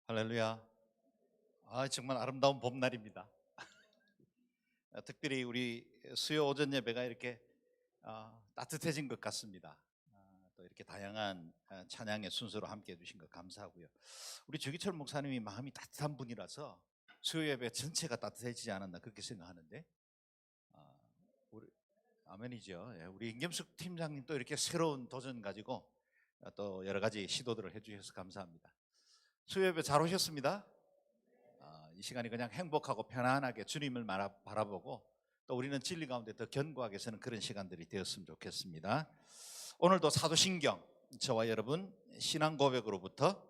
할렐루야. 정말 아름다운 봄날입니다. 특별히 우리 수요 오전 예배가 이렇게 따뜻해진 것 같습니다. 또 이렇게 다양한 찬양의 순서로 함께 해주신 것 감사하고요. 우리 주기철 목사님이 마음이 따뜻한 분이라서 수요 예배 전체가 따뜻해지지 않았나 그렇게 생각하는데, 아, 우리 아멘이죠. 예, 우리 임겸숙 팀장님 또 이렇게 새로운 도전 가지고 또 여러 가지 시도들을 해주셔서 감사합니다. 수요 예배 잘 오셨습니다. 이 시간이 그냥 행복하고 편안하게 주님을 바라보고 또 우리는 진리 가운데 더 견고하게 서는 그런 시간들이 되었으면 좋겠습니다. 오늘도 사도신경, 저와 여러분 신앙 고백으로부터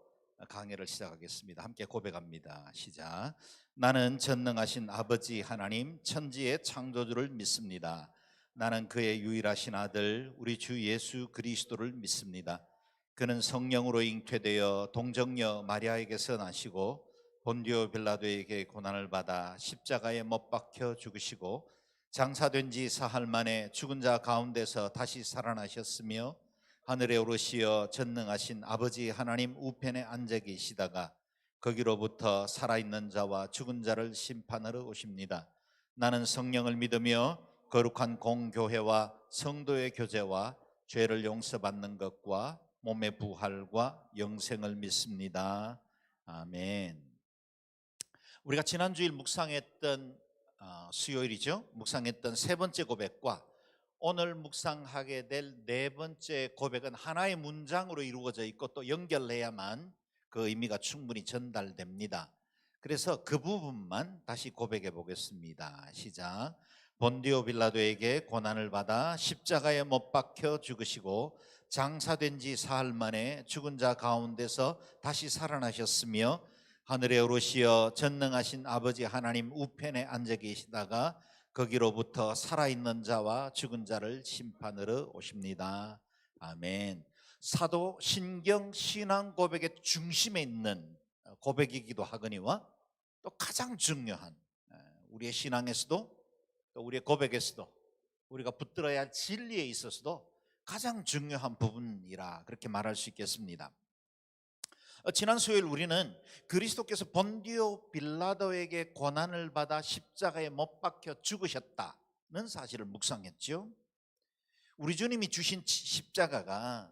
강해를 시작하겠습니다. 함께 고백합니다. 시작. 나는 전능하신 아버지 하나님 천지의 창조주를 믿습니다. 나는 그의 유일하신 아들 우리 주 예수 그리스도를 믿습니다. 그는 성령으로 잉태되어 동정녀 마리아에게서 나시고 본디오 빌라도에게 고난을 받아 십자가에 못 박혀 죽으시고 장사된 지 사흘 만에 죽은 자 가운데서 다시 살아나셨으며 하늘에 오르시어 전능하신 아버지 하나님 우편에 앉아 계시다가 거기로부터 살아있는 자와 죽은 자를 심판하러 오십니다. 나는 성령을 믿으며 거룩한 공교회와 성도의 교제와 죄를 용서받는 것과 몸의 부활과 영생을 믿습니다. 아멘. 우리가 지난주일 묵상했던 수요일이죠. 묵상했던 세 번째 고백과 오늘 묵상하게 될 네 번째 고백은 하나의 문장으로 이루어져 있고 또 연결해야만 그 의미가 충분히 전달됩니다. 그래서 그 부분만 다시 고백해 보겠습니다. 시작. 본디오 빌라도에게 고난을 받아 십자가에 못 박혀 죽으시고 장사된 지 사흘 만에 죽은 자 가운데서 다시 살아나셨으며 하늘에 오르시어 전능하신 아버지 하나님 우편에 앉아 계시다가 거기로부터 살아있는 자와 죽은 자를 심판하러 오십니다. 아멘. 사도 신경 신앙 고백의 중심에 있는 고백이기도 하거니와 또 가장 중요한 우리의 신앙에서도 또 우리의 고백에서도 우리가 붙들어야 할 진리에 있어서도 가장 중요한 부분이라 그렇게 말할 수 있겠습니다. 지난 수요일 우리는 그리스도께서 본디오 빌라도에게 고난을 받아 십자가에 못 박혀 죽으셨다는 사실을 묵상했죠. 우리 주님이 주신 십자가가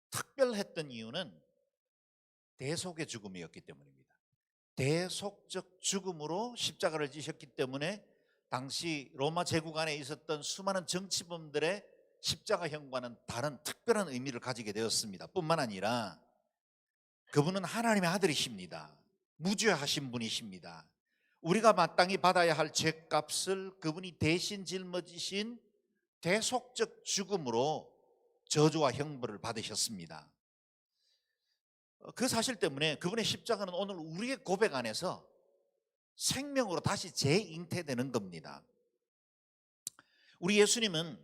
특별했던 이유는 대속의 죽음이었기 때문입니다. 대속적 죽음으로 십자가를 지셨기 때문에 당시 로마 제국 안에 있었던 수많은 정치범들의 십자가형과는 다른 특별한 의미를 가지게 되었습니다. 뿐만 아니라 그분은 하나님의 아들이십니다. 무죄하신 분이십니다. 우리가 마땅히 받아야 할 죄값을 그분이 대신 짊어지신 대속적 죽음으로 저주와 형벌을 받으셨습니다. 그 사실 때문에 그분의 십자가는 오늘 우리의 고백 안에서 생명으로 다시 재잉태되는 겁니다. 우리 예수님은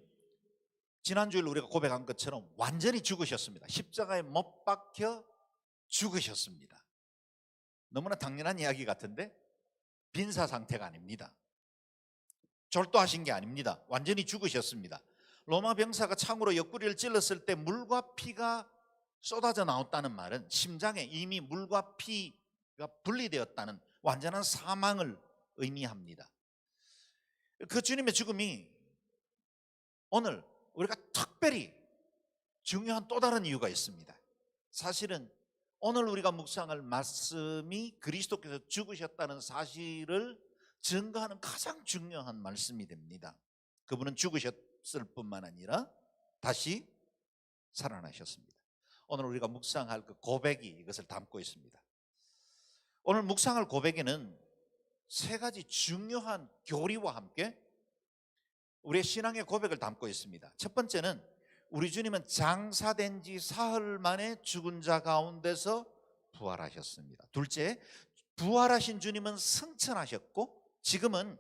지난주에 우리가 고백한 것처럼 완전히 죽으셨습니다. 십자가에 못 박혀 죽으셨습니다. 너무나 당연한 이야기 같은데 빈사 상태가 아닙니다. 졸도하신 게 아닙니다. 완전히 죽으셨습니다. 로마 병사가 창으로 옆구리를 찔렀을 때 물과 피가 쏟아져 나왔다는 말은 심장에 이미 물과 피가 분리되었다는 완전한 사망을 의미합니다. 그 주님의 죽음이 오늘 우리가 특별히 중요한 또 다른 이유가 있습니다. 사실은 오늘 우리가 묵상할 말씀이 그리스도께서 죽으셨다는 사실을 증거하는 가장 중요한 말씀이 됩니다. 그분은 죽으셨을 뿐만 아니라 다시 살아나셨습니다. 오늘 우리가 묵상할 그 고백이 이것을 담고 있습니다. 오늘 묵상할 고백에는 세 가지 중요한 교리와 함께 우리의 신앙의 고백을 담고 있습니다. 첫 번째는 우리 주님은 장사된 지 사흘 만에 죽은 자 가운데서 부활하셨습니다. 둘째, 부활하신 주님은 승천하셨고 지금은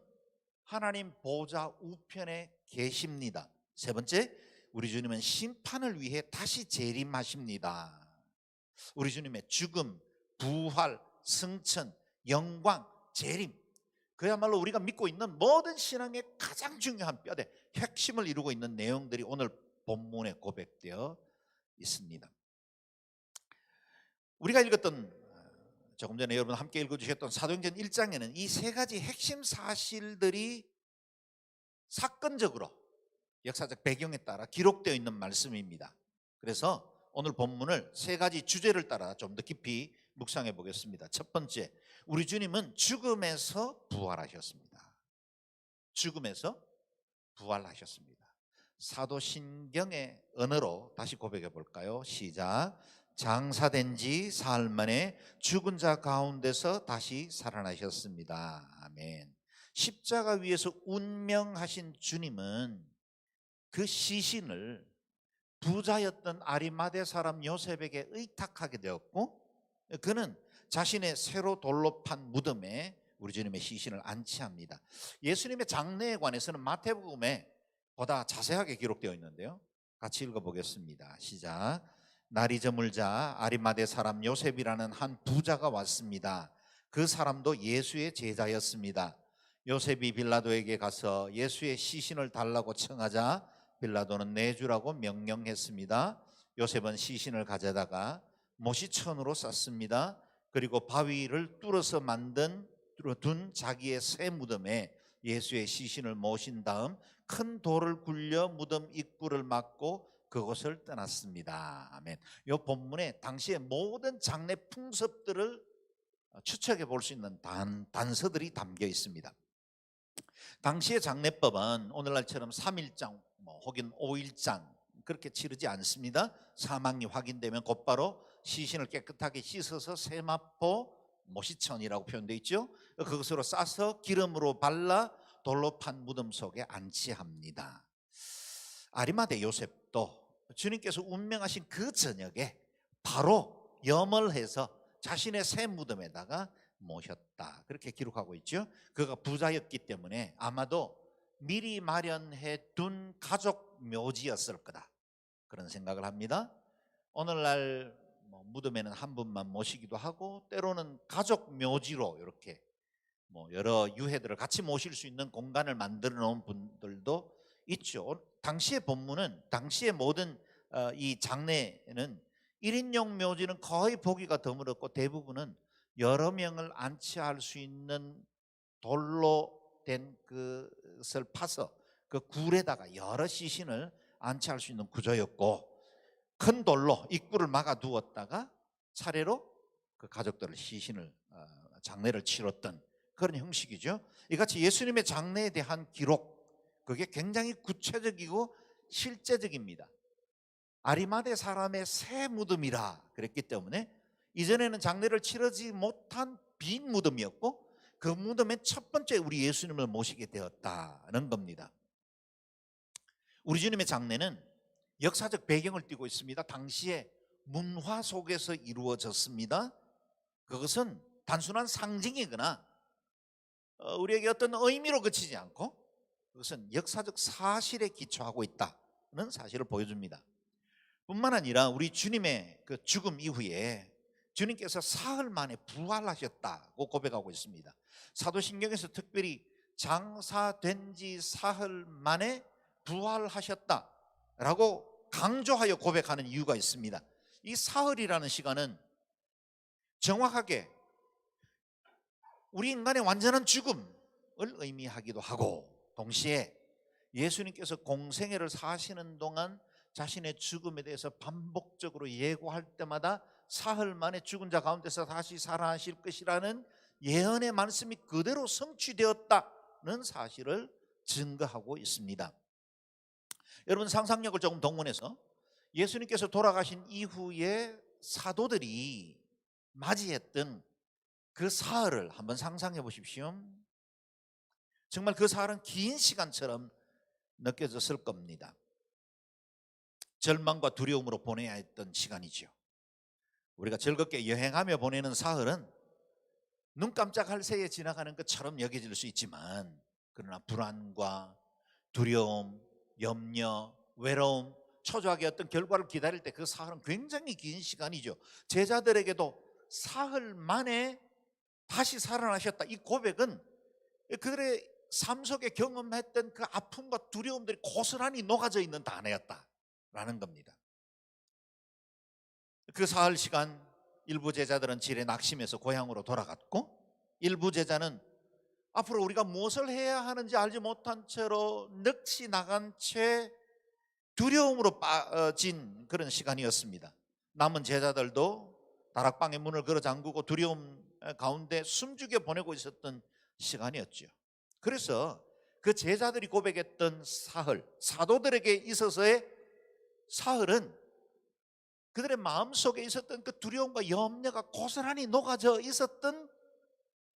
하나님 보좌 우편에 계십니다. 세 번째, 우리 주님은 심판을 위해 다시 재림하십니다. 우리 주님의 죽음, 부활, 승천, 영광, 재림, 그야말로 우리가 믿고 있는 모든 신앙의 가장 중요한 뼈대, 핵심을 이루고 있는 내용들이 오늘 본문에 고백되어 있습니다. 우리가 읽었던 조금 전에 여러분 함께 읽어주셨던 사도행전 1장에는 이 세 가지 핵심 사실들이 사건적으로 역사적 배경에 따라 기록되어 있는 말씀입니다. 그래서 오늘 본문을 세 가지 주제를 따라 좀 더 깊이 묵상해 보겠습니다. 첫 번째, 우리 주님은 죽음에서 부활하셨습니다. 죽음에서 부활하셨습니다. 사도신경의 언어로 다시 고백해 볼까요? 시작. 장사된 지 사흘 만에 죽은 자 가운데서 다시 살아나셨습니다. 아멘. 십자가 위에서 운명하신 주님은 그 시신을 부자였던 아리마대 사람 요셉에게 의탁하게 되었고, 그는 자신의 새로 돌로 판 무덤에 우리 주님의 시신을 안치합니다. 예수님의 장례에 관해서는 마태복음에 보다 자세하게 기록되어 있는데요, 같이 읽어보겠습니다. 시작. 날이 저물자 아리마대 사람 요셉이라는 한 부자가 왔습니다. 그 사람도 예수의 제자였습니다. 요셉이 빌라도에게 가서 예수의 시신을 달라고 청하자 빌라도는 내주라고 명령했습니다. 요셉은 시신을 가져다가 모시천으로 쌌습니다. 그리고 바위를 뚫어서 둔 자기의 새 무덤에 예수의 시신을 모신 다음 큰 돌을 굴려 무덤 입구를 막고 그곳을 떠났습니다. 아멘. 이 본문에 당시의 모든 장례 풍습들을 추측해 볼 수 있는 단서들이 담겨 있습니다. 당시의 장례법은 오늘날처럼 3일장 혹은 5일장 그렇게 치르지 않습니다. 사망이 확인되면 곧바로 시신을 깨끗하게 씻어서 세마포 모시천이라고 표현되어 있죠. 그것으로 싸서 기름으로 발라 돌로 판 무덤 속에 안치합니다. 아리마대 요셉도 주님께서 운명하신 그 저녁에 바로 염을 해서 자신의 새 무덤에다가 모셨다, 그렇게 기록하고 있죠. 그가 부자였기 때문에 아마도 미리 마련해 둔 가족 묘지였을 거다, 그런 생각을 합니다. 오늘날 무덤에는 한 분만 모시기도 하고 때로는 가족 묘지로 이렇게 여러 유해들을 같이 모실 수 있는 공간을 만들어 놓은 분들도 있죠. 당시의 본문은, 당시의 모든 이 장례에는 1인용 묘지는 거의 보기가 드물었고 대부분은 여러 명을 안치할 수 있는 돌로 된 것을 파서 그 굴에다가 여러 시신을 안치할 수 있는 구조였고, 큰 돌로 입구를 막아 두었다가 차례로 그 가족들을 시신을 장례를 치렀던 그런 형식이죠. 이같이 예수님의 장례에 대한 기록, 그게 굉장히 구체적이고 실제적입니다. 아리마대 사람의 새 무덤이라 그랬기 때문에 이전에는 장례를 치르지 못한 빈 무덤이었고, 그 무덤에 첫 번째 우리 예수님을 모시게 되었다는 겁니다. 우리 주님의 장례는 역사적 배경을 띠고 있습니다. 당시의 문화 속에서 이루어졌습니다. 그것은 단순한 상징이거나 우리에게 어떤 의미로 그치지 않고 그것은 역사적 사실에 기초하고 있다는 사실을 보여줍니다. 뿐만 아니라 우리 주님의 그 죽음 이후에 주님께서 사흘 만에 부활하셨다고 고백하고 있습니다. 사도신경에서 특별히 장사된 지 사흘 만에 부활하셨다라고 강조하여 고백하는 이유가 있습니다. 이 사흘이라는 시간은 정확하게 우리 인간의 완전한 죽음을 의미하기도 하고, 동시에 예수님께서 공생애를 사시는 동안 자신의 죽음에 대해서 반복적으로 예고할 때마다 사흘 만에 죽은 자 가운데서 다시 살아나실 것이라는 예언의 말씀이 그대로 성취되었다는 사실을 증거하고 있습니다. 여러분, 상상력을 조금 동원해서 예수님께서 돌아가신 이후에 사도들이 맞이했던 그 사흘을 한번 상상해 보십시오. 정말 그 사흘은 긴 시간처럼 느껴졌을 겁니다. 절망과 두려움으로 보내야 했던 시간이죠. 우리가 즐겁게 여행하며 보내는 사흘은 눈 깜짝할 새에 지나가는 것처럼 여겨질 수 있지만, 그러나 불안과 두려움, 염려, 외로움, 초조하게 어떤 결과를 기다릴 때 그 사흘은 굉장히 긴 시간이죠. 제자들에게도 사흘 만에 다시 살아나셨다, 이 고백은 그들의 삶 속에 경험했던 그 아픔과 두려움들이 고스란히 녹아져 있는 단어였다라는 겁니다. 그 사흘 시간 일부 제자들은 질에 낙심해서 고향으로 돌아갔고, 일부 제자는 앞으로 우리가 무엇을 해야 하는지 알지 못한 채로 넋이 나간 채 두려움으로 빠진 그런 시간이었습니다. 남은 제자들도 다락방의 문을 걸어 잠그고 두려움 가운데 숨죽여 보내고 있었던 시간이었죠. 그래서 그 제자들이 고백했던 사흘, 사도들에게 있어서의 사흘은 그들의 마음속에 있었던 그 두려움과 염려가 고스란히 녹아져 있었던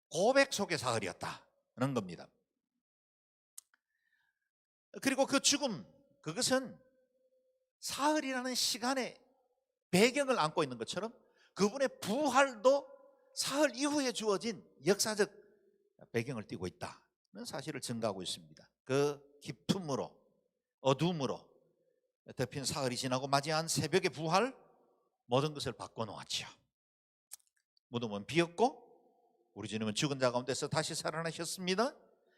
고백 속의 사흘이었다는 겁니다. 그리고 그 죽음, 그것은 사흘이라는 시간의 배경을 안고 있는 것처럼 그분의 부활도 사흘 이후에 주어진 역사적 배경을 띠고 있다는 사실을 증가하고 있습니다. 그 기쁨으로, 어둠으로 덮인 사흘이 지나고 맞이한 새벽의 부활, 모든 것을 바꿔놓았죠. 무덤은 비었고 우리 주님은 죽은 자 가운데서 다시 살아나셨습니다.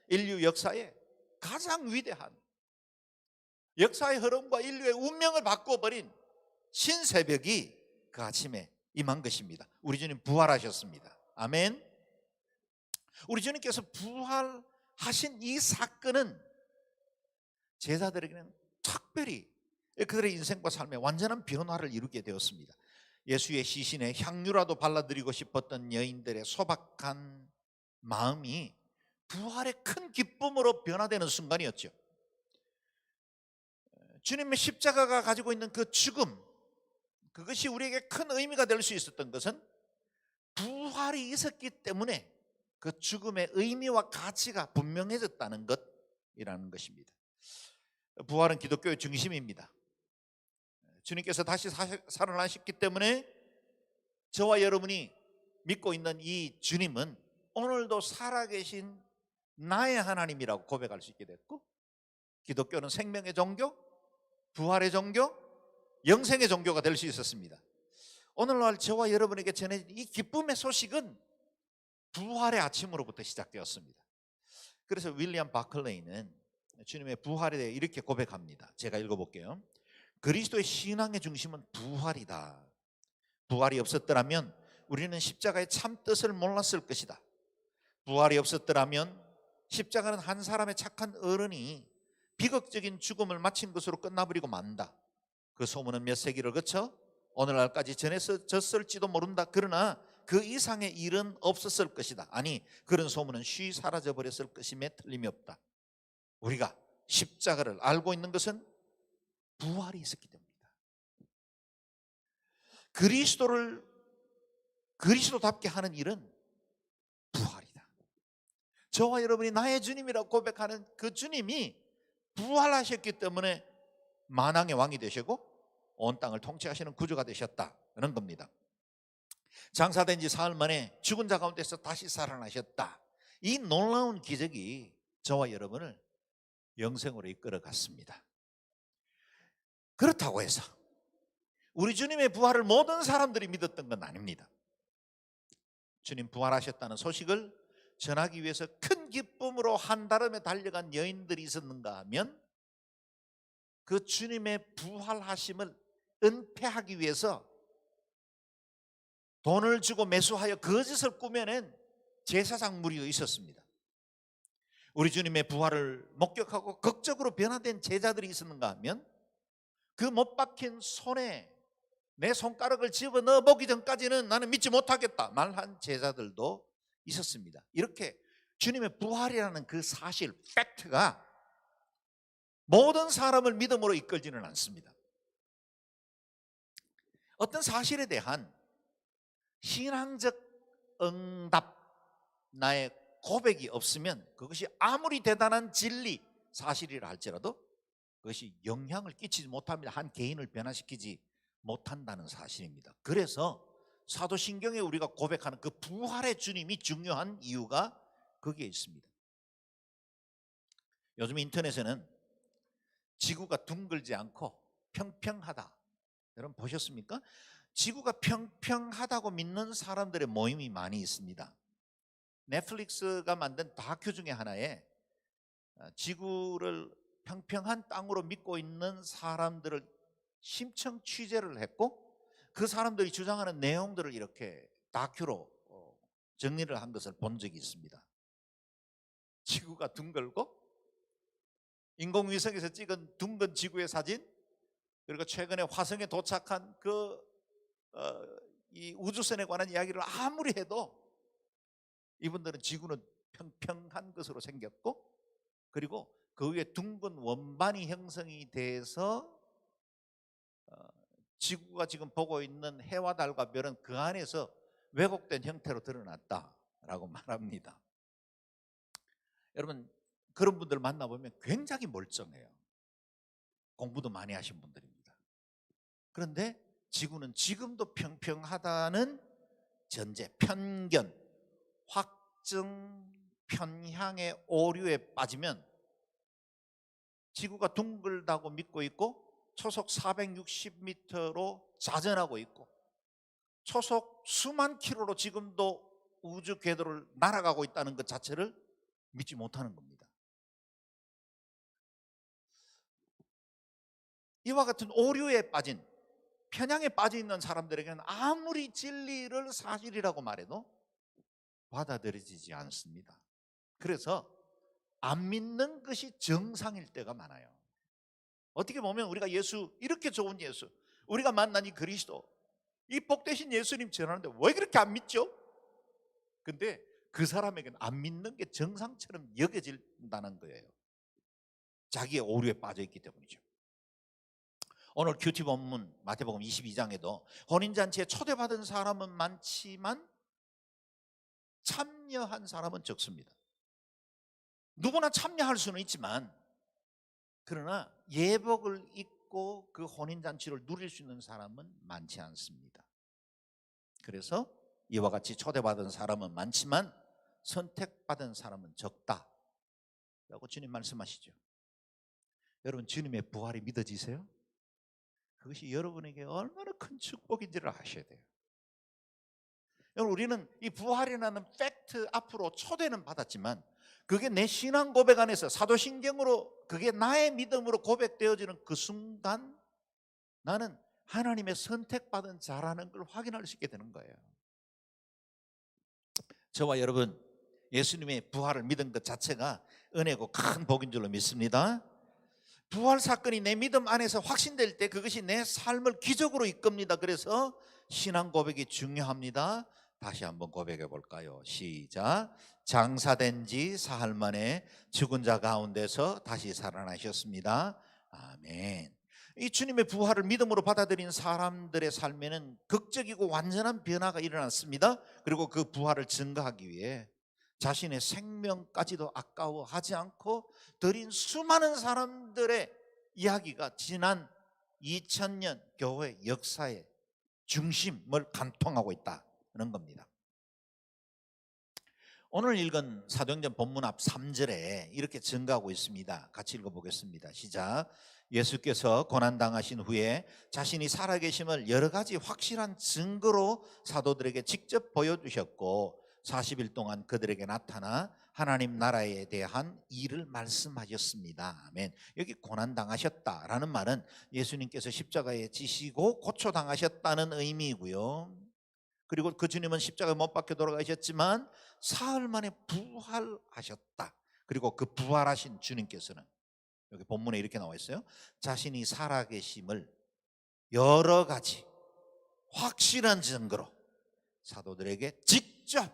인류 역사의 가장 위대한, 역사의 흐름과 인류의 운명을 바꿔버린 신새벽이 그 아침에 임한 것입니다. 우리 주님 부활하셨습니다. 아멘. 우리 주님께서 부활하신 이 사건은 제자들에게는 특별히 그들의 인생과 삶의 완전한 변화를 이루게 되었습니다. 예수의 시신에 향유라도 발라드리고 싶었던 여인들의 소박한 마음이 부활의 큰 기쁨으로 변화되는 순간이었죠. 주님의 십자가가 가지고 있는 그 죽음, 그것이 우리에게 큰 의미가 될 수 있었던 것은 부활이 있었기 때문에 그 죽음의 의미와 가치가 분명해졌다는 것이라는 것입니다. 부활은 기독교의 중심입니다. 주님께서 다시 살아나셨기 때문에 저와 여러분이 믿고 있는 이 주님은 오늘도 살아계신 나의 하나님이라고 고백할 수 있게 됐고, 기독교는 생명의 종교, 부활의 종교, 영생의 종교가 될 수 있었습니다. 오늘날 저와 여러분에게 전해진 이 기쁨의 소식은 부활의 아침으로부터 시작되었습니다. 그래서 윌리엄 바클레이는 주님의 부활에 대해 이렇게 고백합니다. 제가 읽어볼게요. 그리스도의 신앙의 중심은 부활이다. 부활이 없었더라면 우리는 십자가의 참 뜻을 몰랐을 것이다. 부활이 없었더라면 십자가는 한 사람의 착한 어른이 비극적인 죽음을 마친 것으로 끝나버리고 만다. 그 소문은 몇 세기를 거쳐 오늘날까지 전해졌을지도 모른다. 그러나 그 이상의 일은 없었을 것이다. 아니, 그런 소문은 쉬 사라져 버렸을 것임에 틀림이 없다. 우리가 십자가를 알고 있는 것은 부활이 있었기 때문이다. 그리스도답게 하는 일은 부활이다. 저와 여러분이 나의 주님이라고 고백하는 그 주님이 부활하셨기 때문에 만왕의 왕이 되시고 온 땅을 통치하시는 구주가 되셨다는 겁니다. 장사된 지 사흘 만에 죽은 자 가운데서 다시 살아나셨다. 이 놀라운 기적이 저와 여러분을 영생으로 이끌어 갔습니다. 그렇다고 해서 우리 주님의 부활을 모든 사람들이 믿었던 건 아닙니다. 주님 부활하셨다는 소식을 전하기 위해서 큰 기쁨으로 한달음에 달려간 여인들이 있었는가 하면 그 주님의 부활하심을 은폐하기 위해서 돈을 주고 매수하여 거짓을 꾸며낸 제사장 무리도 있었습니다. 우리 주님의 부활을 목격하고 극적으로 변화된 제자들이 있었는가 하면 그 못 박힌 손에 내 손가락을 집어넣어 보기 전까지는 나는 믿지 못하겠다 말한 제자들도 있었습니다. 이렇게 주님의 부활이라는 그 사실, 팩트가 모든 사람을 믿음으로 이끌지는 않습니다. 어떤 사실에 대한 신앙적 응답, 나의 고백이 없으면 그것이 아무리 대단한 진리, 사실이라 할지라도 그것이 영향을 끼치지 못합니다. 한 개인을 변화시키지 못한다는 사실입니다. 그래서 사도신경에 우리가 고백하는 그 부활의 주님이 중요한 이유가 거기에 있습니다. 요즘 인터넷에는 지구가 둥글지 않고 평평하다, 여러분 보셨습니까? 지구가 평평하다고 믿는 사람들의 모임이 많이 있습니다. 넷플릭스가 만든 다큐 중에 하나에 지구를 평평한 땅으로 믿고 있는 사람들을 심층 취재를 했고 그 사람들이 주장하는 내용들을 이렇게 다큐로 정리를 한 것을 본 적이 있습니다. 지구가 둥글고 인공위성에서 찍은 둥근 지구의 사진, 그리고 최근에 화성에 도착한 이 우주선에 관한 이야기를 아무리 해도 이분들은 지구는 평평한 것으로 생겼고, 그리고 그 위에 둥근 원반이 형성이 돼서 지구가 지금 보고 있는 해와 달과 별은 그 안에서 왜곡된 형태로 드러났다라고 말합니다. 여러분, 그런 분들 만나보면 굉장히 멀쩡해요. 공부도 많이 하신 분들입니다. 그런데 지구는 지금도 평평하다는 전제, 편견, 확증, 편향의 오류에 빠지면 지구가 둥글다고 믿고 있고 초속 460m로 자전하고 있고 초속 수만 킬로로 지금도 우주 궤도를 날아가고 있다는 것 자체를 믿지 못하는 겁니다. 이와 같은 오류에 빠진, 편향에 빠져 있는 사람들에게는 아무리 진리를 사실이라고 말해도 받아들여지지 않습니다. 그래서 안 믿는 것이 정상일 때가 많아요. 어떻게 보면 우리가 예수, 이렇게 좋은 예수, 우리가 만난 이 그리스도, 이 복되신 예수님 전하는데 왜 그렇게 안 믿죠? 근데 그 사람에게는 안 믿는 게 정상처럼 여겨진다는 거예요. 자기의 오류에 빠져 있기 때문이죠. 오늘 큐티 본문 마태복음 22장에도 혼인잔치에 초대받은 사람은 많지만 참여한 사람은 적습니다. 누구나 참여할 수는 있지만, 그러나 예복을 입고 그 혼인잔치를 누릴 수 있는 사람은 많지 않습니다. 그래서 이와 같이 초대받은 사람은 많지만 선택받은 사람은 적다라고 주님 말씀하시죠. 여러분, 주님의 부활이 믿어지세요? 그것이 여러분에게 얼마나 큰 축복인지를 아셔야 돼요. 여러분, 우리는 이 부활이라는 팩트 앞으로 초대는 받았지만 그게 내 신앙 고백 안에서 사도신경으로 그게 나의 믿음으로 고백되어지는 그 순간 나는 하나님의 선택받은 자라는 걸 확인할 수 있게 되는 거예요. 저와 여러분, 예수님의 부활을 믿은 것 자체가 은혜고 큰 복인 줄로 믿습니다. 부활 사건이 내 믿음 안에서 확신될 때 그것이 내 삶을 기적으로 이끕니다. 그래서 신앙 고백이 중요합니다. 다시 한번 고백해 볼까요? 시작. 장사된 지 사흘 만에 죽은 자 가운데서 다시 살아나셨습니다. 아멘. 이 주님의 부활을 믿음으로 받아들인 사람들의 삶에는 극적이고 완전한 변화가 일어났습니다. 그리고 그 부활을 증거하기 위해 자신의 생명까지도 아까워하지 않고 드린 수많은 사람들의 이야기가 지난 2000년 교회 역사의 중심을 관통하고 있다는 겁니다. 오늘 읽은 사도행전 본문 앞 3절에 이렇게 증가하고 있습니다. 같이 읽어보겠습니다. 시작. 예수께서 고난당하신 후에 자신이 살아계심을 여러 가지 확실한 증거로 사도들에게 직접 보여주셨고 40일 동안 그들에게 나타나 하나님 나라에 대한 일을 말씀하셨습니다. 아멘. 여기 고난당하셨다라는 말은 예수님께서 십자가에 지시고 고초당하셨다는 의미이고요. 그리고 그 주님은 십자가에 못 박혀 돌아가셨지만 사흘 만에 부활하셨다. 그리고 그 부활하신 주님께서는 여기 본문에 이렇게 나와 있어요. 자신이 살아계심을 여러 가지 확실한 증거로 사도들에게 직접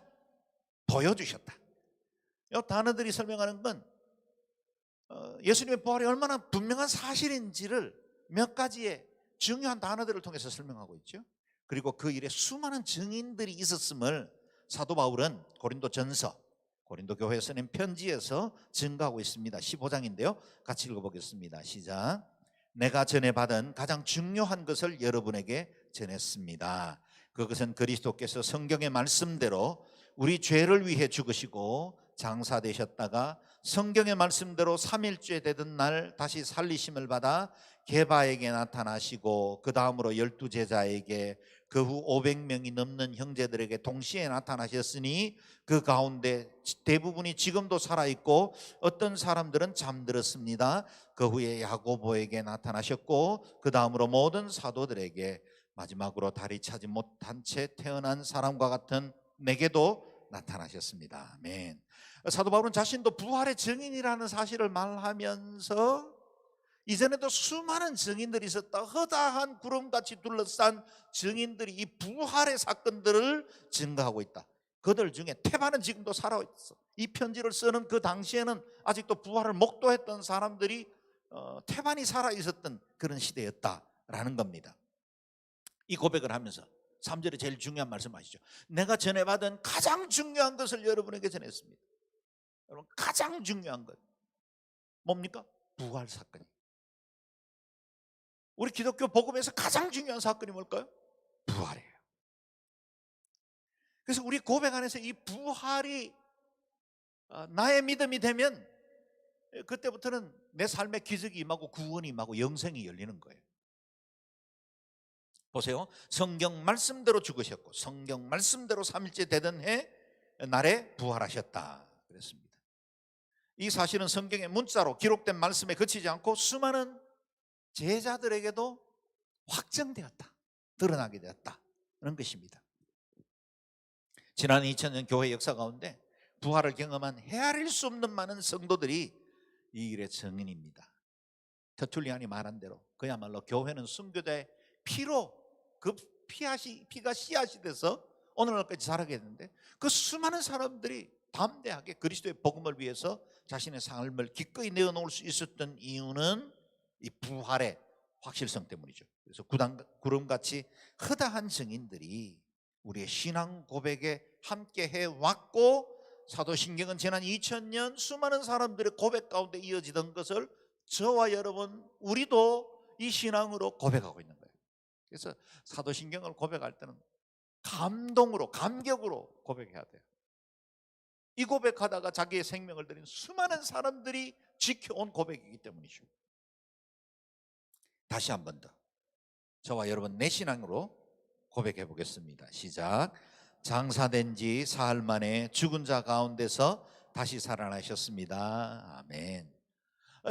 보여주셨다. 이 단어들이 설명하는 건 예수님의 부활이 얼마나 분명한 사실인지를 몇 가지의 중요한 단어들을 통해서 설명하고 있죠. 그리고 그 일에 수많은 증인들이 있었음을 사도 바울은 고린도전서, 고린도 교회에 쓰는 편지에서 증거하고 있습니다. 15장인데요. 같이 읽어보겠습니다. 시작. 내가 전해받은 가장 중요한 것을 여러분에게 전했습니다. 그것은 그리스도께서 성경의 말씀대로 우리 죄를 위해 죽으시고 장사되셨다가 성경의 말씀대로 3일째 되던 날 다시 살리심을 받아 게바에게 나타나시고 그 다음으로 12제자에게 그 후 500명이 넘는 형제들에게 동시에 나타나셨으니 그 가운데 대부분이 지금도 살아있고 어떤 사람들은 잠들었습니다. 그 후에 야고보에게 나타나셨고 그 다음으로 모든 사도들에게 마지막으로 다리 차지 못한 채 태어난 사람과 같은 내게도 나타나셨습니다. 아멘. 사도 바울은 자신도 부활의 증인이라는 사실을 말하면서 이전에도 수많은 증인들이 있었다. 허다한 구름같이 둘러싼 증인들이 이 부활의 사건들을 증거하고 있다. 그들 중에 테바는 지금도 살아있어. 이 편지를 쓰는 그 당시에는 아직도 부활을 목도했던 사람들이 테반이 살아있었던 그런 시대였다라는 겁니다. 이 고백을 하면서 3절에 제일 중요한 말씀 아시죠? 내가 전해받은 가장 중요한 것을 여러분에게 전했습니다. 여러분, 가장 중요한 것 뭡니까? 부활 사건이에요. 우리 기독교 복음에서 가장 중요한 사건이 뭘까요? 부활이에요. 그래서 우리 고백 안에서 이 부활이 나의 믿음이 되면 그때부터는 내 삶에 기적이 임하고 구원이 임하고 영생이 열리는 거예요. 보세요. 성경 말씀대로 죽으셨고 성경 말씀대로 3일째 되던 해 날에 부활하셨다 그랬습니다. 이 사실은 성경의 문자로 기록된 말씀에 그치지 않고 수많은 제자들에게도 확정되었다, 드러나게 되었다 그런 것입니다. 지난 2000년 교회 역사 가운데 부활을 경험한 헤아릴 수 없는 많은 성도들이 이 일의 증인입니다. 터툴리안이 말한 대로 그야말로 교회는 순교자의 피로 그 피가 씨앗이 돼서 오늘날까지 자라게 됐는데 그 수많은 사람들이 담대하게 그리스도의 복음을 위해서 자신의 삶을 기꺼이 내어놓을 수 있었던 이유는 이 부활의 확실성 때문이죠. 그래서 구름같이 허다한 증인들이 우리의 신앙 고백에 함께 해왔고 사도신경은 지난 2000년 수많은 사람들의 고백 가운데 이어지던 것을 저와 여러분 우리도 이 신앙으로 고백하고 있는 거예요. 그래서 사도신경을 고백할 때는 감동으로 감격으로 고백해야 돼요. 이 고백하다가 자기의 생명을 드린 수많은 사람들이 지켜온 고백이기 때문이죠. 다시 한 번 더 저와 여러분 내 신앙으로 고백해 보겠습니다. 시작. 장사된 지 사흘 만에 죽은 자 가운데서 다시 살아나셨습니다. 아멘.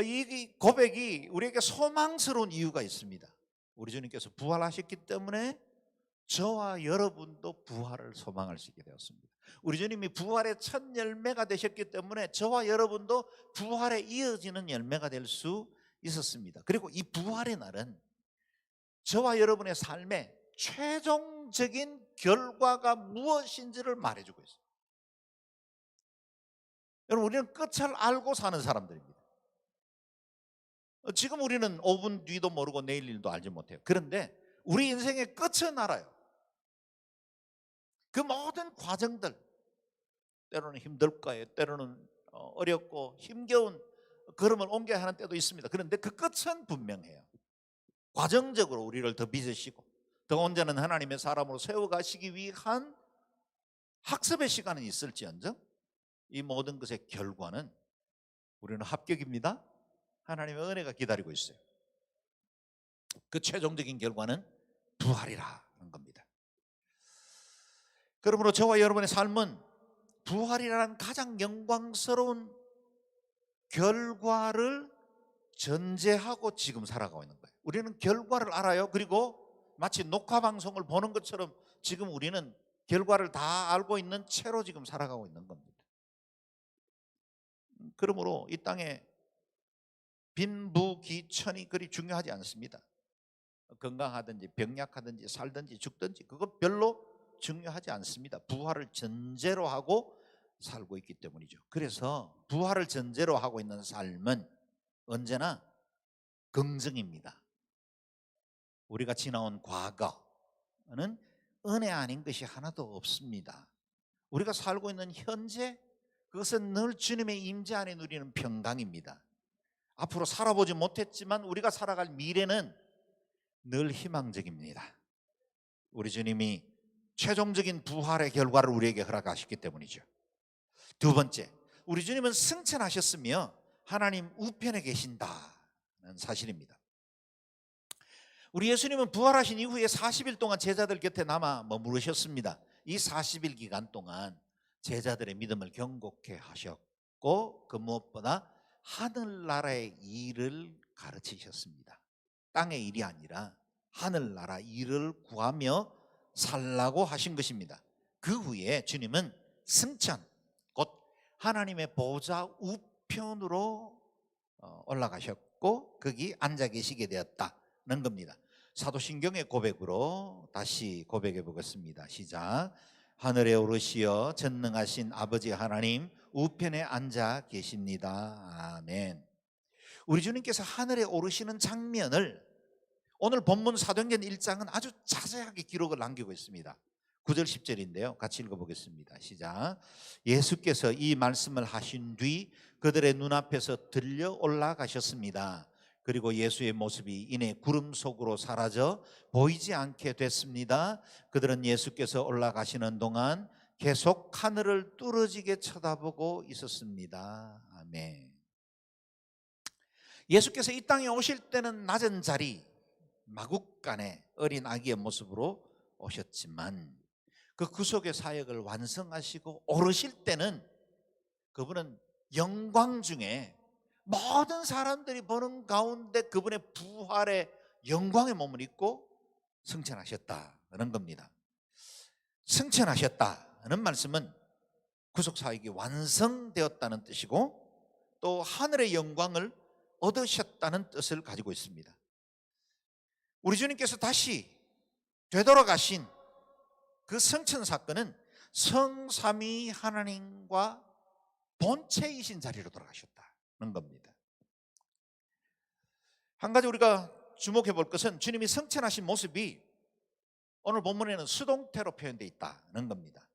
이 고백이 우리에게 소망스러운 이유가 있습니다. 우리 주님께서 부활하셨기 때문에 저와 여러분도 부활을 소망할 수 있게 되었습니다. 우리 주님이 부활의 첫 열매가 되셨기 때문에 저와 여러분도 부활에 이어지는 열매가 될 수 있었습니다. 그리고 이 부활의 날은 저와 여러분의 삶에 최종적인 결과가 무엇인지를 말해주고 있어요. 여러분, 우리는 끝을 알고 사는 사람들입니다. 지금 우리는 5분 뒤도 모르고 내일 일도 알지 못해요. 그런데 우리 인생의 끝은 알아요. 그 모든 과정들, 때로는 힘들 거예요. 때로는 어렵고 힘겨운 걸음을 옮겨야 하는 때도 있습니다. 그런데 그 끝은 분명해요. 과정적으로 우리를 더 빚으시고 더 온전한 하나님의 사람으로 세워가시기 위한 학습의 시간은 있을지언정 이 모든 것의 결과는 우리는 합격입니다. 하나님의 은혜가 기다리고 있어요. 그 최종적인 결과는 부활이라는 겁니다. 그러므로 저와 여러분의 삶은 부활이라는 가장 영광스러운 결과를 전제하고 지금 살아가고 있는 거예요. 우리는 결과를 알아요. 그리고 마치 녹화 방송을 보는 것처럼 지금 우리는 결과를 다 알고 있는 채로 지금 살아가고 있는 겁니다. 그러므로 이 땅에 빈부귀천이 그리 중요하지 않습니다. 건강하든지 병약하든지 살든지 죽든지 그것 별로 중요하지 않습니다. 부활을 전제로 하고 살고 있기 때문이죠. 그래서 부활을 전제로 하고 있는 삶은 언제나 긍정입니다. 우리가 지나온 과거는 은혜 아닌 것이 하나도 없습니다. 우리가 살고 있는 현재 그것은 늘 주님의 임재 안에 누리는 평강입니다. 앞으로 살아보지 못했지만 우리가 살아갈 미래는 늘 희망적입니다. 우리 주님이 최종적인 부활의 결과를 우리에게 허락하셨기 때문이죠. 두 번째, 우리 주님은 승천하셨으며 하나님 우편에 계신다는 사실입니다. 우리 예수님은 부활하신 이후에 40일 동안 제자들 곁에 남아 머무르셨습니다. 이 40일 기간 동안 제자들의 믿음을 경고케 하셨고 그 무엇보다 하늘나라의 일을 가르치셨습니다. 땅의 일이 아니라 하늘나라 일을 구하며 살라고 하신 것입니다. 그 후에 주님은 승천, 곧 하나님의 보좌 우편으로 올라가셨고 거기 앉아 계시게 되었다는 겁니다. 사도신경의 고백으로 다시 고백해 보겠습니다. 시작. 하늘에 오르시어 전능하신 아버지 하나님 우편에 앉아 계십니다. 아멘. 우리 주님께서 하늘에 오르시는 장면을 오늘 본문 사도행전 1장은 아주 자세하게 기록을 남기고 있습니다. 9절 10절인데요. 같이 읽어보겠습니다. 시작. 예수께서 이 말씀을 하신 뒤 그들의 눈앞에서 들려 올라가셨습니다. 그리고 예수의 모습이 이내 구름 속으로 사라져 보이지 않게 됐습니다. 그들은 예수께서 올라가시는 동안 계속 하늘을 뚫어지게 쳐다보고 있었습니다. 아멘. 예수께서 이 땅에 오실 때는 낮은 자리 마국간에 어린 아기의 모습으로 오셨지만 그 구속의 사역을 완성하시고 오르실 때는 그분은 영광 중에 모든 사람들이 보는 가운데 그분의 부활의 영광의 몸을 입고 승천하셨다는 겁니다. 승천하셨다는 말씀은 구속 사역이 완성되었다는 뜻이고 또 하늘의 영광을 얻으셨다는 뜻을 가지고 있습니다. 우리 주님께서 다시 되돌아가신 그 승천 사건은 성삼위 하나님과 본체이신 자리로 돌아가셨다는 겁니다. 한 가지 우리가 주목해 볼 것은 주님이 승천하신 모습이 오늘 본문에는 수동태로 표현되어 있다는 겁니다.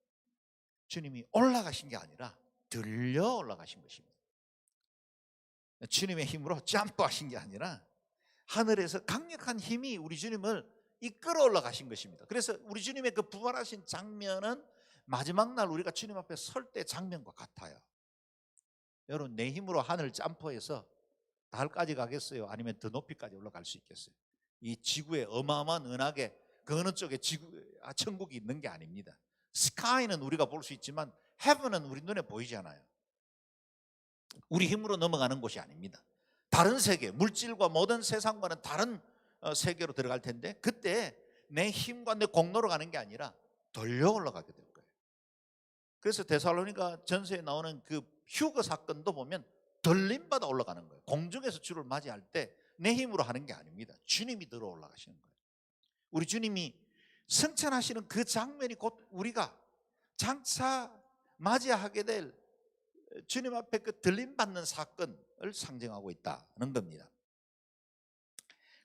주님이 올라가신 게 아니라 들려 올라가신 것입니다. 주님의 힘으로 점프하신 게 아니라 하늘에서 강력한 힘이 우리 주님을 이끌어 올라가신 것입니다. 그래서 우리 주님의 그 부활하신 장면은 마지막 날 우리가 주님 앞에 설 때 장면과 같아요. 여러분, 내 힘으로 하늘 점프해서 달까지 가겠어요? 아니면 더 높이까지 올라갈 수 있겠어요? 이 지구에 어마어마한 은하계 그 어느 쪽에 천국이 있는 게 아닙니다. 스카이는 우리가 볼 수 있지만 헤븐은 우리 눈에 보이지 않아요. 우리 힘으로 넘어가는 곳이 아닙니다. 다른 세계, 물질과 모든 세상과는 다른 세계로 들어갈 텐데 그때 내 힘과 내 공로로 가는 게 아니라 돌려 올라가게 될 거예요. 그래서 데살로니가 전서에 나오는 그 휴거 사건도 보면 들림받아 올라가는 거예요. 공중에서 주를 맞이할 때 내 힘으로 하는 게 아닙니다. 주님이 들어 올라가시는 거예요. 우리 주님이 승천하시는 그 장면이 곧 우리가 장차 맞이하게 될 주님 앞에 그 들림받는 사건을 상징하고 있다는 겁니다.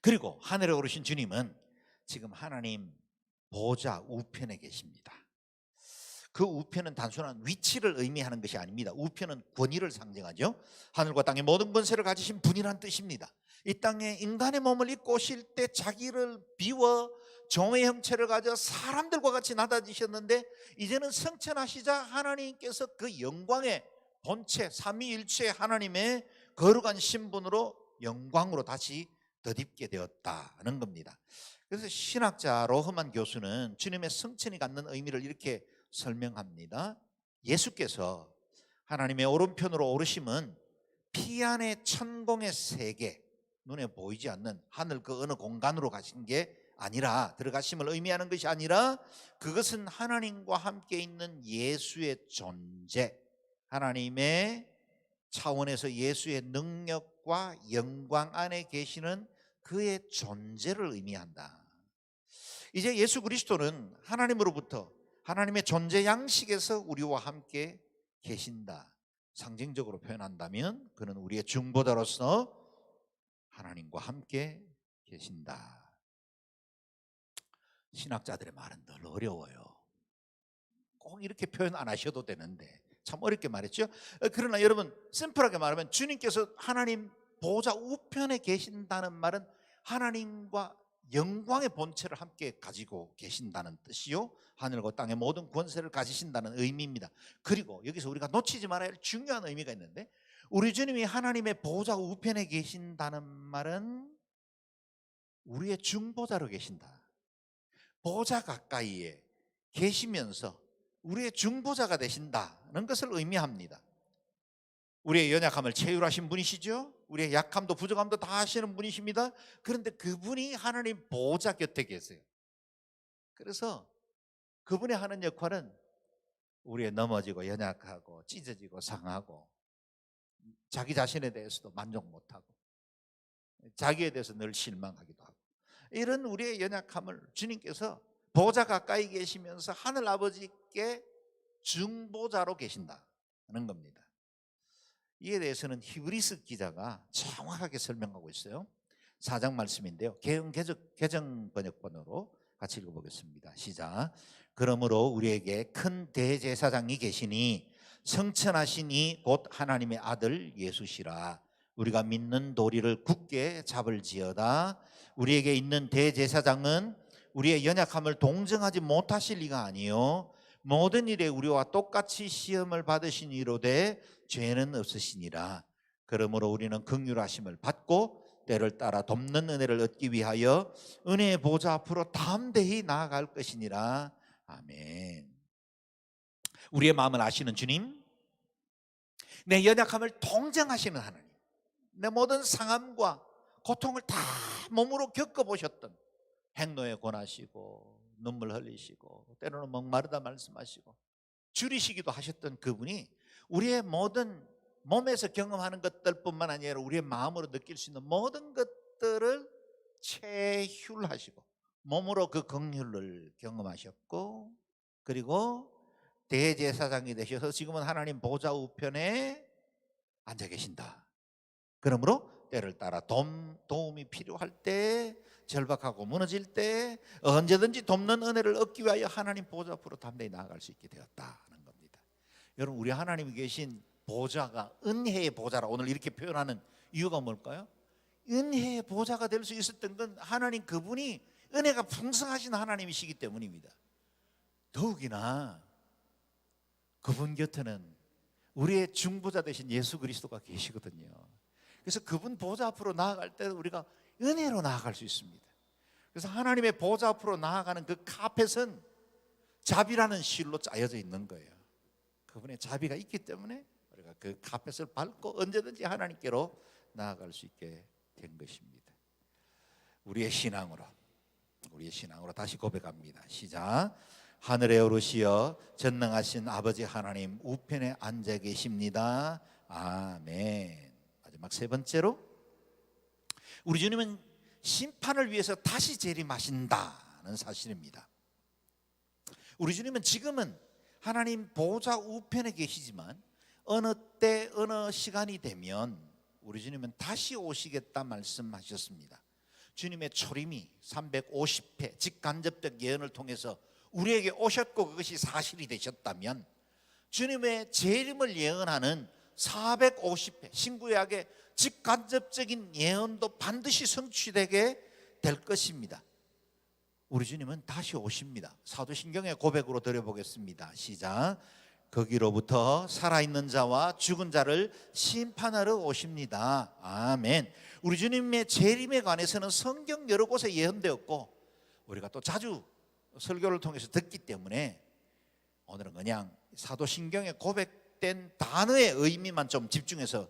그리고 하늘에 오르신 주님은 지금 하나님 보좌 우편에 계십니다. 그 우편은 단순한 위치를 의미하는 것이 아닙니다. 우편은 권위를 상징하죠. 하늘과 땅의 모든 권세를 가지신 분이란 뜻입니다. 이 땅에 인간의 몸을 입고 오실 때 자기를 비워 종의 형체를 가져 사람들과 같이 나타지셨는데 이제는 승천하시자 하나님께서 그 영광의 본체 삼위일체 하나님의 거룩한 신분으로 영광으로 다시 덧입게 되었다는 겁니다. 그래서 신학자 로흐만 교수는 주님의 승천이 갖는 의미를 이렇게 설명합니다. 예수께서 하나님의 오른편으로 오르심은 피 안의 천공의 세계, 눈에 보이지 않는 하늘 그 어느 공간으로 가신 게 아니라, 들어가심을 의미하는 것이 아니라 그것은 하나님과 함께 있는 예수의 존재, 하나님의 차원에서 예수의 능력과 영광 안에 계시는 그의 존재를 의미한다. 이제 예수 그리스도는 하나님으로부터 하나님의 존재 양식에서 우리와 함께 계신다. 상징적으로 표현한다면 그는 우리의 중보자로서 하나님과 함께 계신다. 신학자들의 말은 늘 어려워요. 꼭 이렇게 표현 안 하셔도 되는데 참 어렵게 말했죠. 그러나 여러분, 심플하게 말하면 주님께서 하나님 보좌 우편에 계신다는 말은 하나님과 영광의 본체를 함께 가지고 계신다는 뜻이요, 하늘과 땅의 모든 권세를 가지신다는 의미입니다. 그리고 여기서 우리가 놓치지 말아야 할 중요한 의미가 있는데, 우리 주님이 하나님의 보좌 우편에 계신다는 말은 우리의 중보자로 계신다. 보좌 가까이에 계시면서 우리의 중보자가 되신다는 것을 의미합니다. 우리의 연약함을 체휼하신 분이시죠. 우리의 약함도 부족함도 다 아시는 분이십니다. 그런데 그분이 하나님 보호자 곁에 계세요. 그래서 그분이 하는 역할은 우리의 넘어지고 연약하고 찢어지고 상하고 자기 자신에 대해서도 만족 못하고 자기에 대해서 늘 실망하기도 하고 이런 우리의 연약함을 주님께서 보호자 가까이 계시면서 하늘 아버지께 중보자로 계신다는 겁니다. 이에 대해서는 히브리서 기자가 정확하게 설명하고 있어요. 4장 말씀인데요. 개정 번역본으로 같이 읽어보겠습니다. 시작. 그러므로 우리에게 큰 대제사장이 계시니 성천하시니 곧 하나님의 아들 예수시라. 우리가 믿는 도리를 굳게 잡을지어다. 우리에게 있는 대제사장은 우리의 연약함을 동정하지 못하실 리가 아니요 모든 일에 우리와 똑같이 시험을 받으신 이로되 죄는 없으시니라. 그러므로 우리는 긍휼하심을 받고 때를 따라 돕는 은혜를 얻기 위하여 은혜의 보좌 앞으로 담대히 나아갈 것이니라. 아멘. 우리의 마음을 아시는 주님, 내 연약함을 동정하시는 하나님, 내 모든 상함과 고통을 다 몸으로 겪어보셨던 행로에 권하시고 눈물 흘리시고 때로는 목마르다 말씀하시고 줄이시기도 하셨던 그분이 우리의 모든 몸에서 경험하는 것들뿐만 아니라 우리의 마음으로 느낄 수 있는 모든 것들을 체휼하시고 몸으로 그 긍휼을 경험하셨고 그리고 대제사장이 되셔서 지금은 하나님 보좌 우편에 앉아 계신다. 그러므로 때를 따라 도움이 필요할 때, 절박하고 무너질 때 언제든지 돕는 은혜를 얻기 위하여 하나님 보좌 앞으로 담대히 나아갈 수 있게 되었다는 겁니다. 여러분, 우리 하나님이 계신 보좌가 은혜의 보좌라 오늘 이렇게 표현하는 이유가 뭘까요? 은혜의 보좌가 될 수 있었던 건 하나님 그분이 은혜가 풍성하신 하나님이시기 때문입니다. 더욱이나 그분 곁에는 우리의 중보자 되신 예수 그리스도가 계시거든요. 그래서 그분 보좌 앞으로 나아갈 때 우리가 은혜로 나아갈 수 있습니다. 그래서 하나님의 보좌 앞으로 나아가는 그 카펫은 자비라는 실로 짜여져 있는 거예요. 그분의 자비가 있기 때문에 우리가 그 카펫을 밟고 언제든지 하나님께로 나아갈 수 있게 된 것입니다. 우리의 신앙으로 다시 고백합니다. 시작. 하늘에 오르시어 전능하신 아버지 하나님 우편에 앉아 계십니다. 아멘. 마지막 세 번째로 우리 주님은 심판을 위해서 다시 재림하신다는 사실입니다. 우리 주님은 지금은 하나님 보좌 우편에 계시지만 어느 때 어느 시간이 되면 우리 주님은 다시 오시겠다 말씀하셨습니다. 주님의 초림이 350회 직간접적 예언을 통해서 우리에게 오셨고 그것이 사실이 되셨다면 주님의 재림을 예언하는 450회 신구약의 직간접적인 예언도 반드시 성취되게 될 것입니다. 우리 주님은 다시 오십니다. 사도신경의 고백으로 드려보겠습니다. 시작. 거기로부터 살아있는 자와 죽은 자를 심판하러 오십니다. 아멘. 우리 주님의 재림에 관해서는 성경 여러 곳에 예언되었고 우리가 또 자주 설교를 통해서 듣기 때문에 오늘은 그냥 사도신경에 고백된 단어의 의미만 좀 집중해서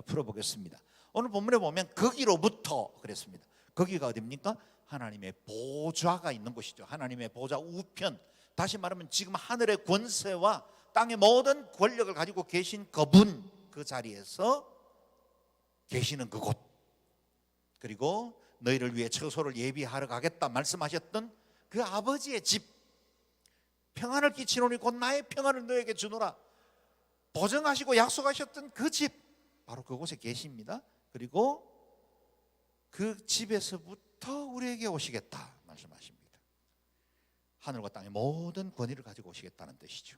풀어보겠습니다. 오늘 본문에 보면 거기로부터 그랬습니다. 거기가 어디입니까? 하나님의 보좌가 있는 곳이죠. 하나님의 보좌 우편. 다시 말하면 지금 하늘의 권세와 땅의 모든 권력을 가지고 계신 그분, 그 자리에서 계시는 그곳, 그리고 너희를 위해 처소를 예비하러 가겠다 말씀하셨던 그 아버지의 집, 평안을 끼치노니 곧 나의 평안을 너에게 주노라 보증하시고 약속하셨던 그 집, 바로 그곳에 계십니다. 그리고 그 집에서부터 우리에게 오시겠다 말씀하십니다. 하늘과 땅의 모든 권위를 가지고 오시겠다는 뜻이죠.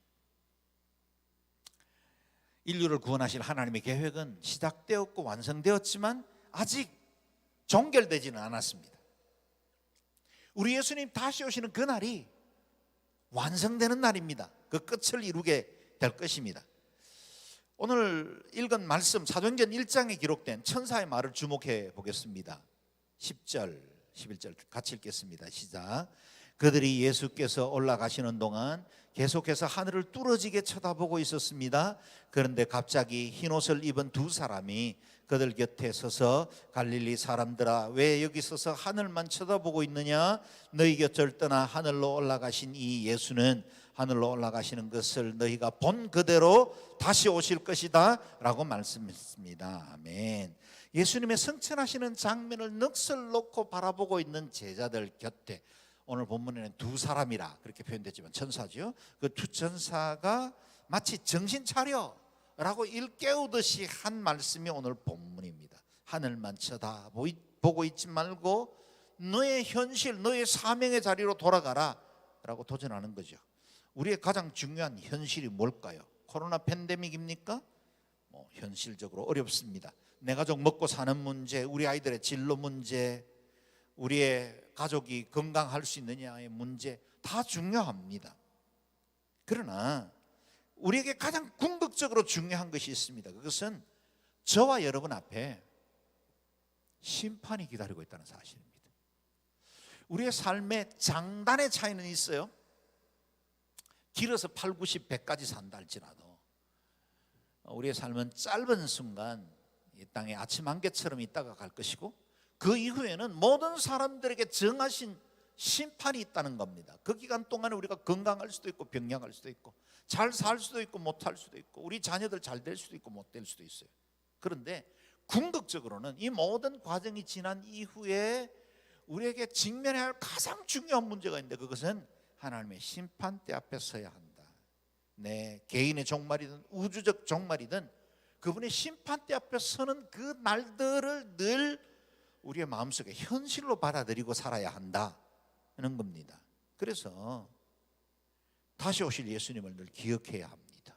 인류를 구원하실 하나님의 계획은 시작되었고 완성되었지만 아직 종결되지는 않았습니다. 우리 예수님 다시 오시는 그 날이 완성되는 날입니다. 그 끝을 이루게 될 것입니다. 오늘 읽은 말씀 사도행전 1장에 기록된 천사의 말을 주목해 보겠습니다. 10절 11절 같이 읽겠습니다. 시작. 그들이 예수께서 올라가시는 동안 계속해서 하늘을 뚫어지게 쳐다보고 있었습니다. 그런데 갑자기 흰옷을 입은 두 사람이 그들 곁에 서서 갈릴리 사람들아 왜 여기 서서 하늘만 쳐다보고 있느냐? 너희 곁을 떠나 하늘로 올라가신 이 예수는 하늘로 올라가시는 것을 너희가 본 그대로 다시 오실 것이다 라고 말씀했습니다. 아멘. 예수님의 승천하시는 장면을 넋을 놓고 바라보고 있는 제자들 곁에 오늘 본문에는 두 사람이라 그렇게 표현됐지만 천사죠. 그 두 천사가 마치 정신 차려 라고 일깨우듯이 한 말씀이 오늘 본문입니다. 하늘만 쳐다보고 있지 말고 너의 현실, 너의 사명의 자리로 돌아가라 라고 도전하는 거죠. 우리의 가장 중요한 현실이 뭘까요? 코로나 팬데믹입니까? 현실적으로 어렵습니다. 내 가족 먹고 사는 문제, 우리 아이들의 진로 문제, 우리의 가족이 건강할 수 있느냐의 문제 다 중요합니다. 그러나 우리에게 가장 궁극적으로 중요한 것이 있습니다. 그것은 저와 여러분 앞에 심판이 기다리고 있다는 사실입니다. 우리의 삶의 장단의 차이는 있어요. 길어서 8, 90, 100까지 산다 할지라도 우리의 삶은 짧은 순간 이 땅에 아침 안개처럼 있다가 갈 것이고 그 이후에는 모든 사람들에게 정하신 심판이 있다는 겁니다. 그 기간 동안에 우리가 건강할 수도 있고 병약할 수도 있고 잘 살 수도 있고 못할 수도 있고 우리 자녀들 잘 될 수도 있고 못 될 수도 있어요. 그런데 궁극적으로는 이 모든 과정이 지난 이후에 우리에게 직면해야 할 가장 중요한 문제가 있는데 그것은 하나님의 심판대 앞에 서야 한다. 내 개인의 종말이든 우주적 종말이든 그분의 심판대 앞에 서는 그 날들을 늘 우리의 마음속에 현실로 받아들이고 살아야 한다는 겁니다. 그래서 다시 오실 예수님을 늘 기억해야 합니다.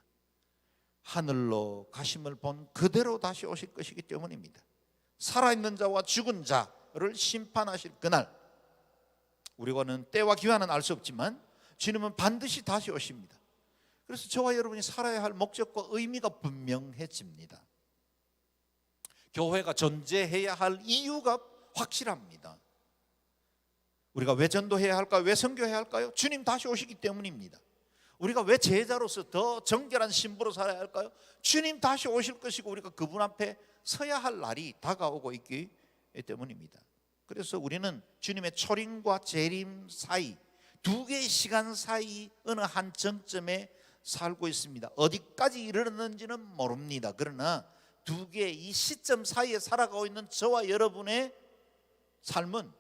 하늘로 가심을 본 그대로 다시 오실 것이기 때문입니다. 살아있는 자와 죽은 자를 심판하실 그날, 우리가는 때와 기한은 알 수 없지만 주님은 반드시 다시 오십니다. 그래서 저와 여러분이 살아야 할 목적과 의미가 분명해집니다. 교회가 존재해야 할 이유가 확실합니다. 우리가 왜 전도해야 할까요? 왜 선교해야 할까요? 주님 다시 오시기 때문입니다. 우리가 왜 제자로서 더 정결한 신부로 살아야 할까요? 주님 다시 오실 것이고 우리가 그분 앞에 서야 할 날이 다가오고 있기 때문입니다. 그래서 우리는 주님의 초림과 재림 사이 두 개의 시간 사이 어느 한 정점에 살고 있습니다. 어디까지 이르렀는지는 모릅니다. 그러나 두 개의 이 시점 사이에 살아가고 있는 저와 여러분의 삶은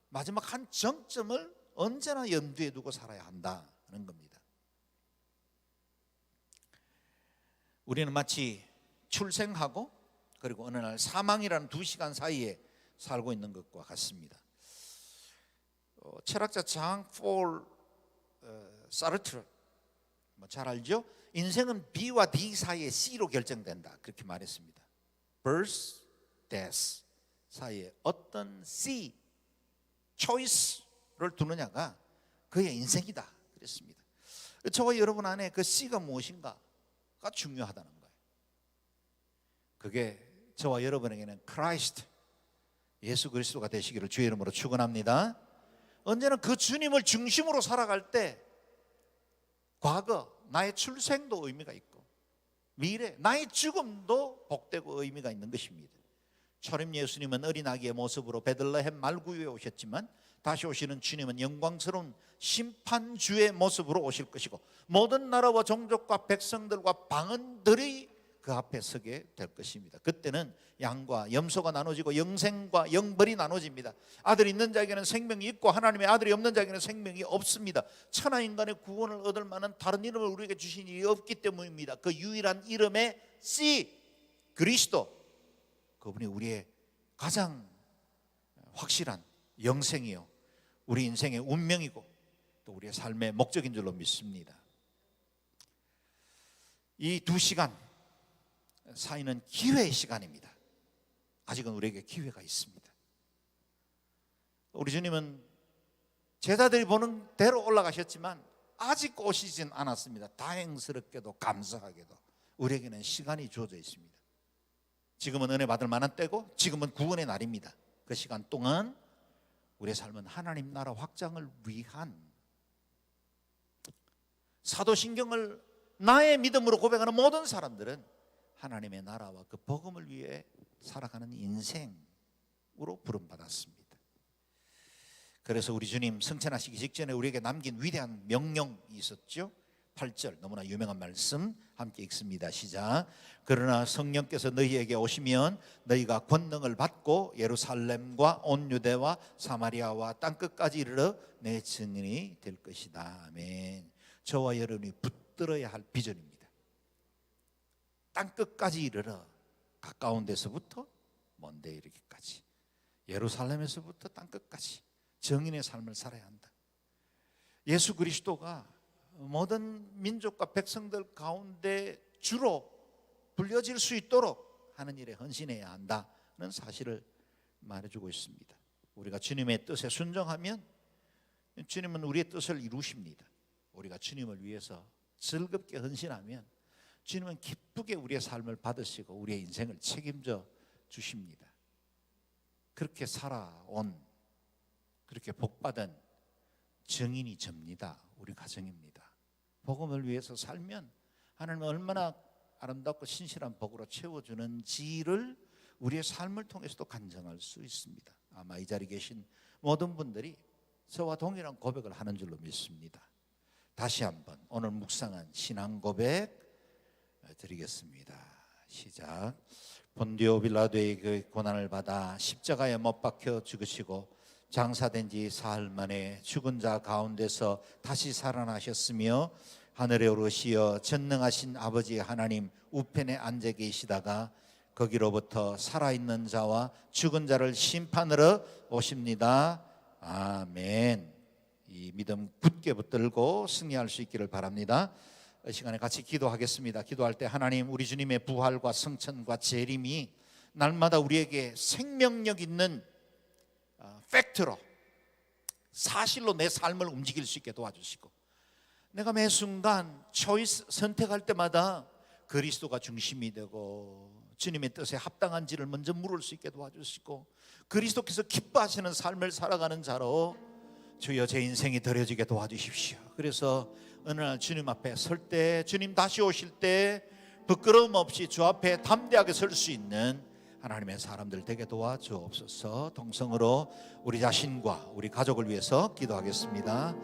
마지막 한 정점을 언제나 염두에 두고 살아야 한다는 겁니다. 우리는 마치 출생하고 그리고 어느 날 사망이라는 두 시간 사이에 살고 있는 것과 같습니다. 철학자 장폴 사르트르 잘 알죠? 인생은 B와 D 사이에 C로 결정된다 그렇게 말했습니다. birth, death 사이에 어떤 C, choice를 두느냐가 그의 인생이다 그랬습니다. 저와 여러분 안에 그 C가 무엇인가가 중요하다는 거예요. 그게 저와 여러분에게는 크라이스트, 예수 그리스도가 되시기를 주의 이름으로 축원합니다. 언제나 그 주님을 중심으로 살아갈 때 과거 나의 출생도 의미가 있고 미래 나의 죽음도 복되고 의미가 있는 것입니다. 초림 예수님은 어린 아기의 모습으로 베들레헴 말구유에 오셨지만 다시 오시는 주님은 영광스러운 심판주의 모습으로 오실 것이고 모든 나라와 종족과 백성들과 방언들이 그 앞에 서게 될 것입니다. 그때는 양과 염소가 나눠지고 영생과 영벌이 나눠집니다. 아들이 있는 자에게는 생명이 있고 하나님의 아들이 없는 자에게는 생명이 없습니다. 천하 인간의 구원을 얻을 만한 다른 이름을 우리에게 주신 일이 없기 때문입니다. 그 유일한 이름의 C, 그리스도, 그분이 우리의 가장 확실한 영생이요 우리 인생의 운명이고 또 우리의 삶의 목적인 줄로 믿습니다. 이 두 시간 사이는 기회의 시간입니다. 아직은 우리에게 기회가 있습니다. 우리 주님은 제자들이 보는 대로 올라가셨지만 아직 오시진 않았습니다. 다행스럽게도 감사하게도 우리에게는 시간이 주어져 있습니다. 지금은 은혜 받을 만한 때고 지금은 구원의 날입니다. 그 시간 동안 우리의 삶은 하나님 나라 확장을 위한 사도신경을 나의 믿음으로 고백하는 모든 사람들은 하나님의 나라와 그 복음을 위해 살아가는 인생으로 부름받았습니다. 그래서 우리 주님 승천하시기 직전에 우리에게 남긴 위대한 명령이 있었죠. 8절 너무나 유명한 말씀 함께 읽습니다. 시작. 그러나 성령께서 너희에게 오시면 너희가 권능을 받고 예루살렘과 온 유대와 사마리아와 땅끝까지 이르러 내 증인이 될 것이다. 아멘. 저와 여러분이 붙들어야 할 비전입니다. 땅끝까지 이르러, 가까운 데서부터 먼 데 이르기까지, 예루살렘에서부터 땅끝까지 정인의 삶을 살아야 한다. 예수 그리스도가 모든 민족과 백성들 가운데 주로 불려질 수 있도록 하는 일에 헌신해야 한다는 사실을 말해주고 있습니다. 우리가 주님의 뜻에 순종하면 주님은 우리의 뜻을 이루십니다. 우리가 주님을 위해서 즐겁게 헌신하면 주님은 기쁘게 우리의 삶을 받으시고 우리의 인생을 책임져 주십니다. 그렇게 살아온, 그렇게 복받은 증인이 접니다. 우리 가정입니다. 복음을 위해서 살면 하나님은 얼마나 아름답고 신실한 복으로 채워주는지를 우리의 삶을 통해서도 간증할 수 있습니다. 아마 이 자리에 계신 모든 분들이 저와 동일한 고백을 하는 줄로 믿습니다. 다시 한번 오늘 묵상한 신앙 고백 드리겠습니다. 시작. 본디오 빌라도의 고난을 받아 십자가에 못 박혀 죽으시고 장사된 지 사흘 만에 죽은 자 가운데서 다시 살아나셨으며 하늘에 오르시어 전능하신 아버지 하나님 우편에 앉아 계시다가 거기로부터 살아있는 자와 죽은 자를 심판하러 오십니다. 아멘. 이 믿음 굳게 붙들고 승리할 수 있기를 바랍니다. 이 시간에 같이 기도하겠습니다. 기도할 때 하나님, 우리 주님의 부활과 승천과 재림이 날마다 우리에게 생명력 있는 팩트로, 사실로 내 삶을 움직일 수 있게 도와주시고, 내가 매 순간 초이스 선택할 때마다 그리스도가 중심이 되고 주님의 뜻에 합당한지를 먼저 물을 수 있게 도와주시고, 그리스도께서 기뻐하시는 삶을 살아가는 자로 주여 제 인생이 드려지게 도와주십시오. 그래서 어느 날 주님 앞에 설 때, 주님 다시 오실 때 부끄러움 없이 주 앞에 담대하게 설 수 있는 하나님의 사람들 되게 도와주옵소서. 동성으로 우리 자신과 우리 가족을 위해서 기도하겠습니다.